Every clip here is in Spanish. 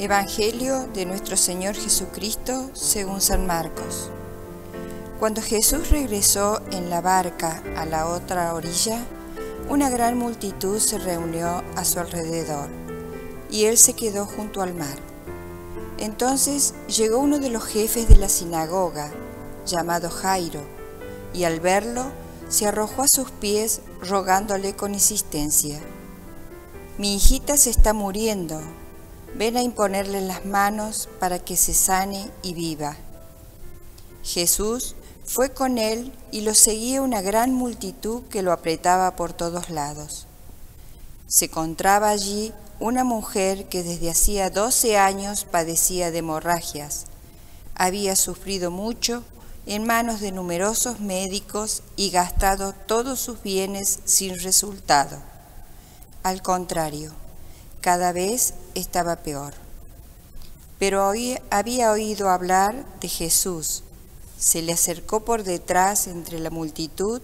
Evangelio de nuestro Señor Jesucristo según San Marcos. Cuando Jesús regresó en la barca a la otra orilla, una gran multitud se reunió a su alrededor, y él se quedó junto al mar. Entonces llegó uno de los jefes de la sinagoga, llamado Jairo, y al verlo se arrojó a sus pies rogándole con insistencia: «Mi hijita se está muriendo. Ven a imponerle las manos para que se sane y viva». Jesús fue con él y lo seguía una gran multitud que lo apretaba por todos lados. Se encontraba allí una mujer que desde hacía 12 años padecía de hemorragias. Había sufrido mucho en manos de numerosos médicos y gastado todos sus bienes sin resultado. Al contrario, cada vez estaba peor. Pero había oído hablar de Jesús. Se le acercó por detrás entre la multitud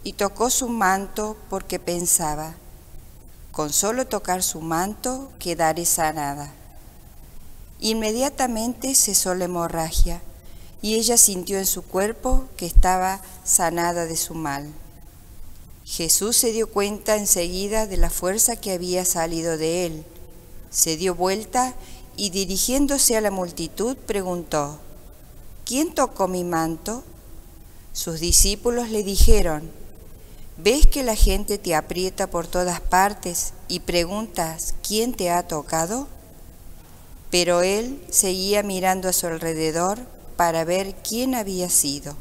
y tocó su manto porque pensaba: «Con solo tocar su manto quedaré sanada». Inmediatamente cesó la hemorragia y ella sintió en su cuerpo que estaba sanada de su mal. Jesús se dio cuenta enseguida de la fuerza que había salido de él. Se dio vuelta y dirigiéndose a la multitud preguntó: «¿Quién tocó mi manto?». Sus discípulos le dijeron: «¿Ves que la gente te aprieta por todas partes y preguntas quién te ha tocado?». Pero él seguía mirando a su alrededor para ver quién había sido.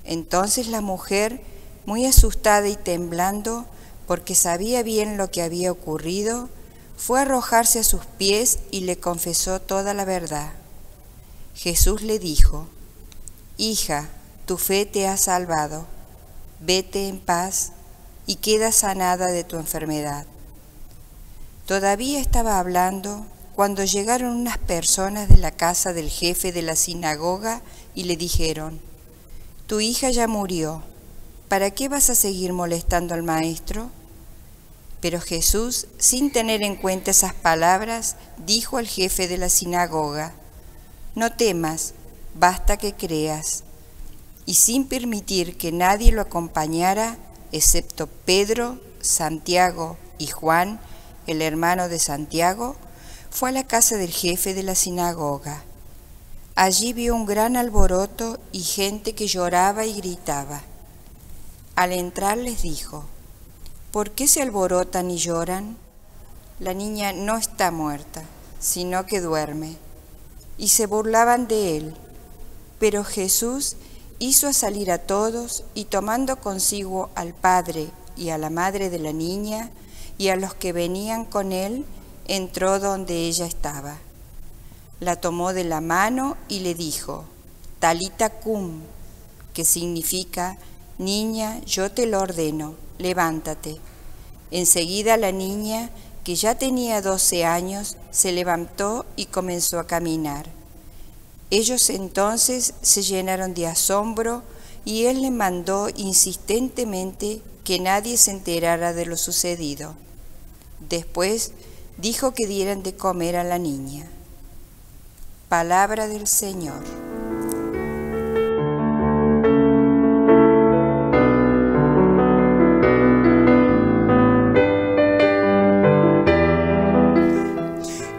Entonces la mujer, muy asustada y temblando, porque sabía bien lo que había ocurrido, fue a arrojarse a sus pies y le confesó toda la verdad. Jesús le dijo: «Hija, tu fe te ha salvado. Vete en paz y queda sanada de tu enfermedad». Todavía estaba hablando cuando llegaron unas personas de la casa del jefe de la sinagoga y le dijeron: «Tu hija ya murió. ¿Para qué vas a seguir molestando al maestro?». Pero Jesús, sin tener en cuenta esas palabras, dijo al jefe de la sinagoga: «No temas, basta que creas». Y sin permitir que nadie lo acompañara, excepto Pedro, Santiago y Juan, el hermano de Santiago, fue a la casa del jefe de la sinagoga. Allí vio un gran alboroto y gente que lloraba y gritaba. Al entrar les dijo: «¿Por qué se alborotan y lloran? La niña no está muerta, sino que duerme». Y se burlaban de él. Pero Jesús hizo salir a todos y tomando consigo al padre y a la madre de la niña y a los que venían con él, entró donde ella estaba. La tomó de la mano y le dijo: «Talita cum», que significa: «Niña, yo te lo ordeno, levántate». Enseguida la niña, que ya tenía 12 años, se levantó y comenzó a caminar. Ellos entonces se llenaron de asombro y él le mandó insistentemente que nadie se enterara de lo sucedido. Después dijo que dieran de comer a la niña. Palabra del Señor.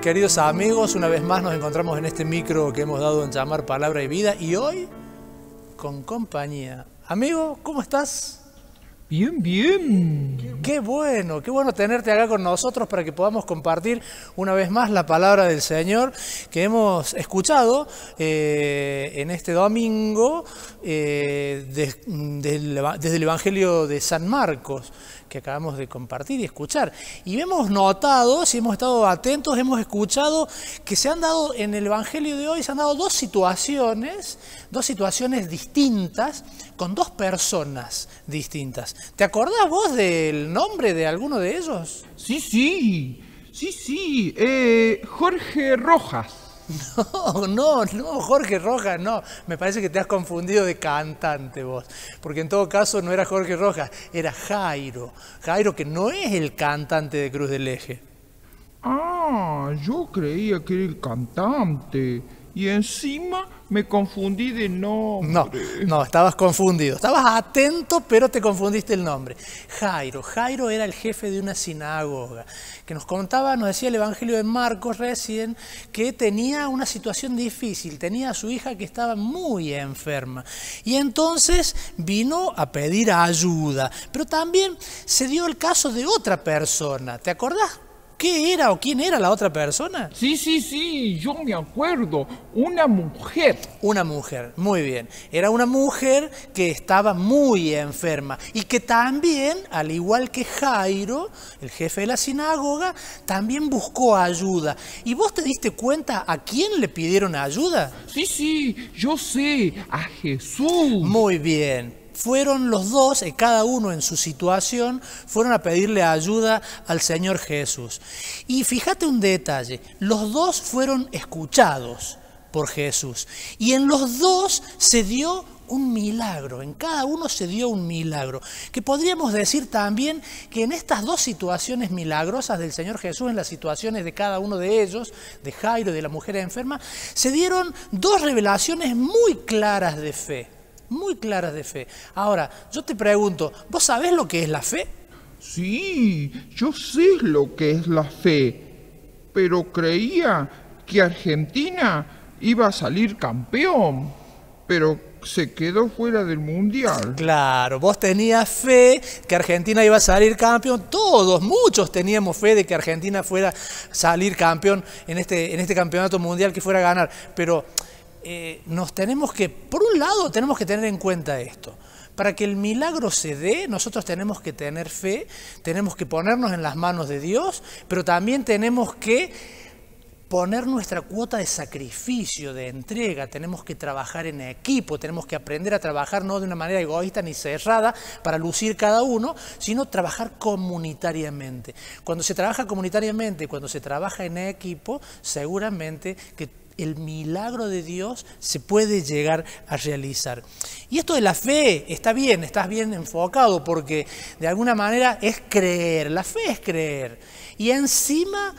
Queridos amigos, una vez más nos encontramos en este micro que hemos dado en llamar Palabra y Vida, y hoy con compañía. Amigo, ¿cómo estás? Bien, bien. Qué bueno tenerte acá con nosotros para que podamos compartir una vez más la palabra del Señor que hemos escuchado en este domingo desde el Evangelio de San Marcos, que acabamos de compartir y escuchar. Y hemos notado, si hemos estado atentos, hemos escuchado que se han dado en el Evangelio de hoy, se han dado dos situaciones distintas, con dos personas distintas. ¿Te acordás vos del nombre de alguno de ellos? Sí. Jorge Rojas. No, Jorge Rojas, no. Me parece que te has confundido de cantante vos. Porque en todo caso no era Jorge Rojas, era Jairo. Jairo, que no es el cantante de Cruz del Eje. Ah, yo creía que era el cantante. Y encima me confundí de nombre. No, estabas confundido. Estabas atento, pero te confundiste el nombre. Jairo era el jefe de una sinagoga, que nos decía el Evangelio de Marcos recién, que tenía una situación difícil, tenía a su hija que estaba muy enferma. Y entonces vino a pedir ayuda. Pero también se dio el caso de otra persona. ¿Te acordás? ¿Qué era o quién era la otra persona? Sí, yo me acuerdo. Una mujer. Una mujer, muy bien. Era una mujer que estaba muy enferma y que también, al igual que Jairo, el jefe de la sinagoga, también buscó ayuda. ¿Y vos te diste cuenta a quién le pidieron ayuda? Sí, yo sé. A Jesús. Muy bien. Fueron los dos, cada uno en su situación, fueron a pedirle ayuda al Señor Jesús. Y fíjate un detalle, los dos fueron escuchados por Jesús. Y en los dos se dio un milagro, en cada uno se dio un milagro. Que podríamos decir también que en estas dos situaciones milagrosas del Señor Jesús, en las situaciones de cada uno de ellos, de Jairo y de la mujer enferma, se dieron dos revelaciones muy claras de fe. Muy claras de fe. Ahora, yo te pregunto, ¿vos sabés lo que es la fe? Sí, yo sé lo que es la fe, pero creía que Argentina iba a salir campeón, pero se quedó fuera del Mundial. Claro, vos tenías fe que Argentina iba a salir campeón, muchos teníamos fe de que Argentina fuera a salir campeón en este campeonato mundial, que fuera a ganar, pero por un lado tenemos que tener en cuenta esto. Para que el milagro se dé, nosotros tenemos que tener fe, tenemos que ponernos en las manos de Dios, pero también tenemos que poner nuestra cuota de sacrificio, de entrega, tenemos que trabajar en equipo, tenemos que aprender a trabajar no de una manera egoísta ni cerrada para lucir cada uno, sino trabajar comunitariamente. Cuando se trabaja comunitariamente, cuando se trabaja en equipo, seguramente que el milagro de Dios se puede llegar a realizar. Y esto de la fe está bien, estás bien enfocado, porque de alguna manera es creer, la fe es creer. Y encima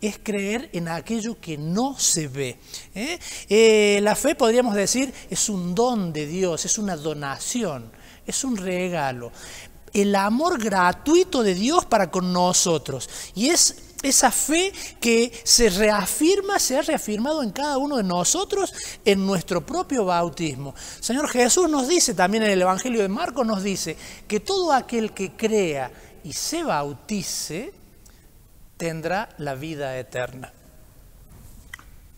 es creer en aquello que no se ve. La fe, podríamos decir, es un don de Dios, es una donación, es un regalo. El amor gratuito de Dios para con nosotros. Y es esa fe que se ha reafirmado en cada uno de nosotros en nuestro propio bautismo. Señor Jesús nos dice, también en el Evangelio de Marcos nos dice, que todo aquel que crea y se bautice tendrá la vida eterna.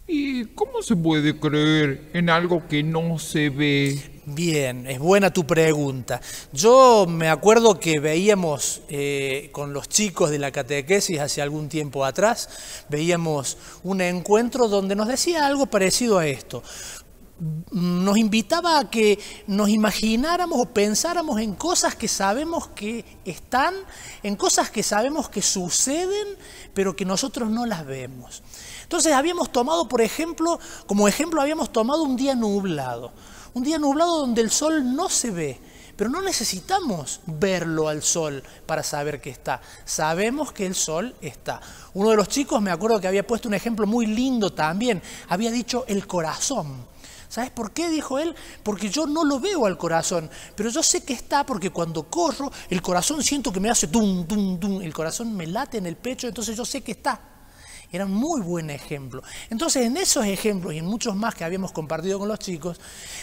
¿Y cómo se puede creer en algo que no se ve? Bien, es buena tu pregunta. Yo me acuerdo que veíamos con los chicos de la catequesis hace algún tiempo atrás, veíamos un encuentro donde nos decía algo parecido a esto. Nos invitaba a que nos imagináramos o pensáramos en cosas que sabemos que están, en cosas que sabemos que suceden, pero que nosotros no las vemos. Entonces habíamos tomado, por ejemplo, como ejemplo habíamos tomado un día nublado donde el sol no se ve, pero no necesitamos verlo al sol para saber que está. Sabemos que el sol está. Uno de los chicos, me acuerdo que había puesto un ejemplo muy lindo también, había dicho el corazón. ¿Sabes por qué? Dijo él, porque yo no lo veo al corazón, pero yo sé que está porque cuando corro, el corazón siento que me hace tum, tum, tum, el corazón me late en el pecho, entonces yo sé que está. Era un muy buen ejemplo. Entonces, en esos ejemplos y en muchos más que habíamos compartido con los chicos,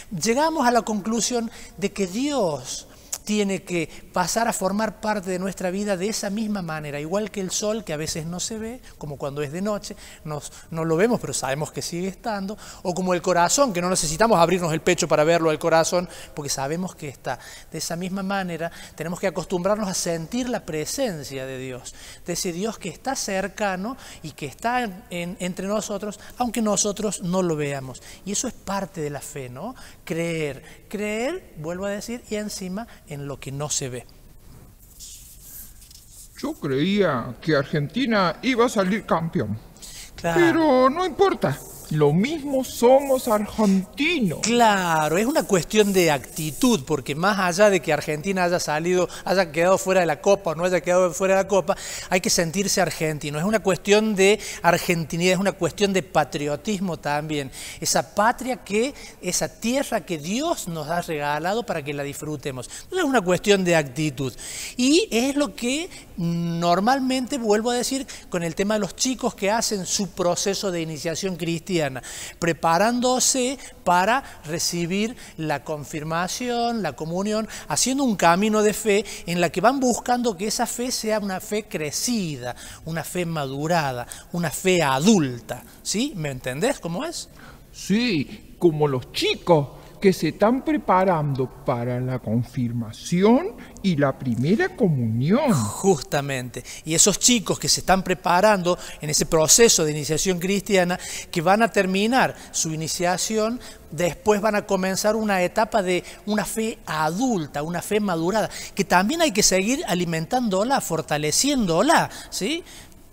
llegamos a la conclusión de que Dios tiene que pasar a formar parte de nuestra vida de esa misma manera, igual que el sol, que a veces no se ve, como cuando es de noche, no lo vemos, pero sabemos que sigue estando, o como el corazón, que no necesitamos abrirnos el pecho para verlo al corazón, porque sabemos que está. De esa misma manera, tenemos que acostumbrarnos a sentir la presencia de Dios, de ese Dios que está cercano y que está entre nosotros, aunque nosotros no lo veamos. Y eso es parte de la fe, ¿no? Creer, vuelvo a decir, y encima en lo que no se ve. Yo creía que Argentina iba a salir campeón. Claro. Pero no importa. Lo mismo somos argentinos. Claro, es una cuestión de actitud, porque más allá de que Argentina haya quedado fuera de la Copa o no haya quedado fuera de la Copa, hay que sentirse argentino. Es una cuestión de argentinidad, es una cuestión de patriotismo también. Esa patria esa tierra que Dios nos ha regalado para que la disfrutemos. Entonces es una cuestión de actitud. Y es lo que normalmente, vuelvo a decir, con el tema de los chicos que hacen su proceso de iniciación cristiana, preparándose para recibir la confirmación, la comunión, haciendo un camino de fe en la que van buscando que esa fe sea una fe crecida, una fe madurada, una fe adulta. ¿Sí? ¿Me entendés cómo es? Sí, como los chicos que se están preparando para la confirmación y la primera comunión. Justamente. Y esos chicos que se están preparando en ese proceso de iniciación cristiana, que van a terminar su iniciación, después van a comenzar una etapa de una fe adulta, una fe madurada, que también hay que seguir alimentándola, fortaleciéndola, ¿sí?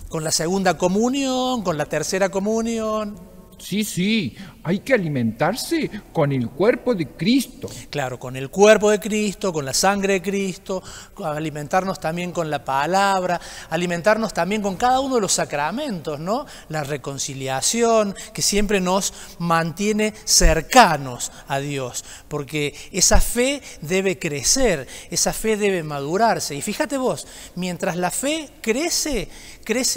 Con la segunda comunión, con la tercera comunión. Sí, hay que alimentarse con el cuerpo de Cristo. Claro, con el cuerpo de Cristo, con la sangre de Cristo, alimentarnos también con la palabra, alimentarnos también con cada uno de los sacramentos, ¿no? La reconciliación, que siempre nos mantiene cercanos a Dios, porque esa fe debe crecer, esa fe debe madurarse. Y fíjate vos, mientras la fe crece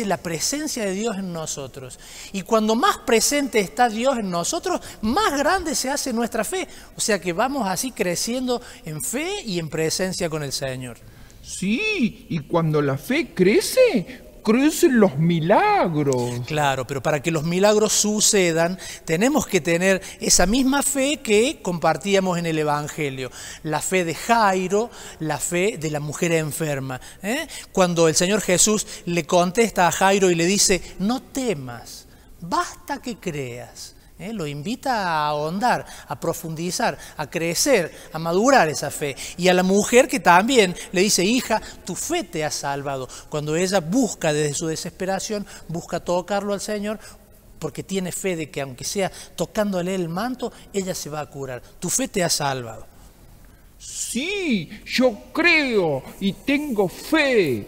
la presencia de Dios en nosotros. Y cuando más presente está Dios en nosotros, más grande se hace nuestra fe. O sea que vamos así creciendo en fe y en presencia con el Señor. Sí, y cuando la fe crece, crecen los milagros. Claro, pero para que los milagros sucedan, tenemos que tener esa misma fe que compartíamos en el Evangelio. La fe de Jairo, la fe de la mujer enferma. Cuando el Señor Jesús le contesta a Jairo y le dice, no temas, basta que creas. Lo invita a ahondar, a profundizar, a crecer, a madurar esa fe. Y a la mujer que también le dice, hija, tu fe te ha salvado. Cuando ella busca desde su desesperación, busca tocarlo al Señor, porque tiene fe de que aunque sea tocándole el manto, ella se va a curar. Tu fe te ha salvado. Sí, yo creo y tengo fe.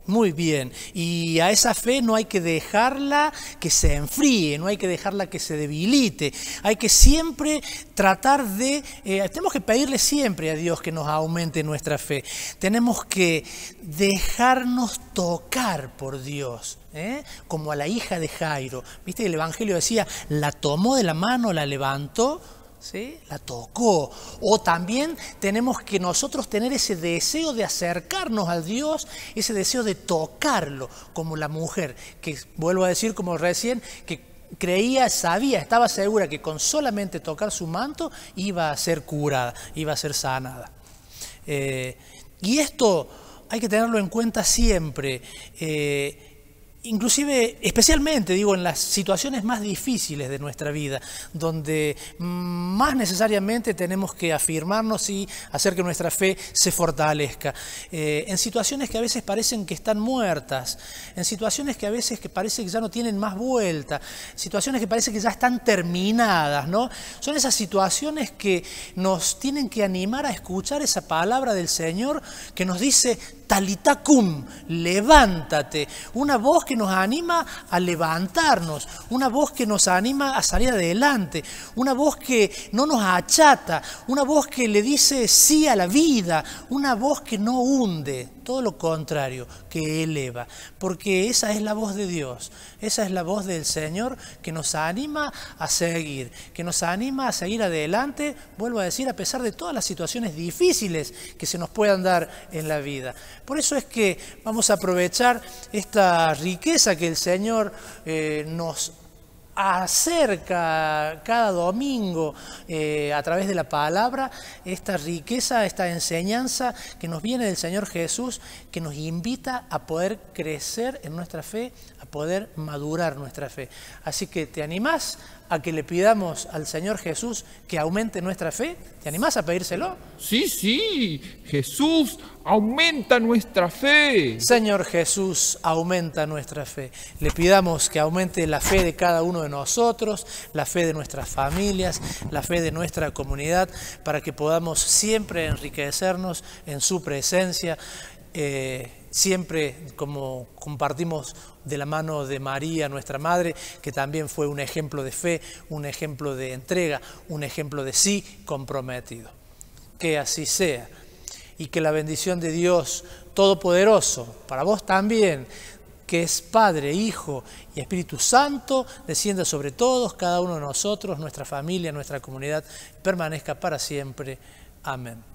Muy bien, y a esa fe no hay que dejarla que se enfríe, no hay que dejarla que se debilite, hay que siempre tratar de, tenemos que pedirle siempre a Dios que nos aumente nuestra fe, tenemos que dejarnos tocar por Dios, como a la hija de Jairo. ¿Viste que el Evangelio decía, la tomó de la mano, la levantó? ¿Sí? La tocó. O también tenemos que nosotros tener ese deseo de acercarnos a Dios, ese deseo de tocarlo, como la mujer, que vuelvo a decir como recién, que creía, sabía, estaba segura que con solamente tocar su manto iba a ser curada, iba a ser sanada. Y esto hay que tenerlo en cuenta siempre. Inclusive, especialmente, digo, en las situaciones más difíciles de nuestra vida, donde más necesariamente tenemos que afirmarnos y hacer que nuestra fe se fortalezca. En situaciones que a veces parecen que están muertas, en situaciones que a veces que parece que ya no tienen más vuelta, situaciones que parece que ya están terminadas, ¿no? Son esas situaciones que nos tienen que animar a escuchar esa palabra del Señor que nos dice, Talitá cum, levántate, una voz que nos anima a levantarnos, una voz que nos anima a salir adelante, una voz que no nos achata, una voz que le dice sí a la vida, una voz que no hunde, todo lo contrario, que eleva, porque esa es la voz de Dios, esa es la voz del Señor que nos anima a seguir, que nos anima a seguir adelante, vuelvo a decir, a pesar de todas las situaciones difíciles que se nos puedan dar en la vida. Por eso es que vamos a aprovechar esta riqueza que el Señor nos acerca cada domingo a través de la palabra, esta riqueza, esta enseñanza que nos viene del Señor Jesús, que nos invita a poder crecer en nuestra fe, a poder madurar nuestra fe. Así que te animás a que le pidamos al Señor Jesús que aumente nuestra fe? ¿Te animás a pedírselo? Sí, sí, Jesús, aumenta nuestra fe. Señor Jesús, aumenta nuestra fe. Le pidamos que aumente la fe de cada uno de nosotros, la fe de nuestras familias, la fe de nuestra comunidad, para que podamos siempre enriquecernos en su presencia, siempre como compartimos de la mano de María, nuestra Madre, que también fue un ejemplo de fe, un ejemplo de entrega, un ejemplo de sí comprometido. Que así sea. Y que la bendición de Dios Todopoderoso, para vos también, que es Padre, Hijo y Espíritu Santo, descienda sobre todos, cada uno de nosotros, nuestra familia, nuestra comunidad, permanezca para siempre. Amén.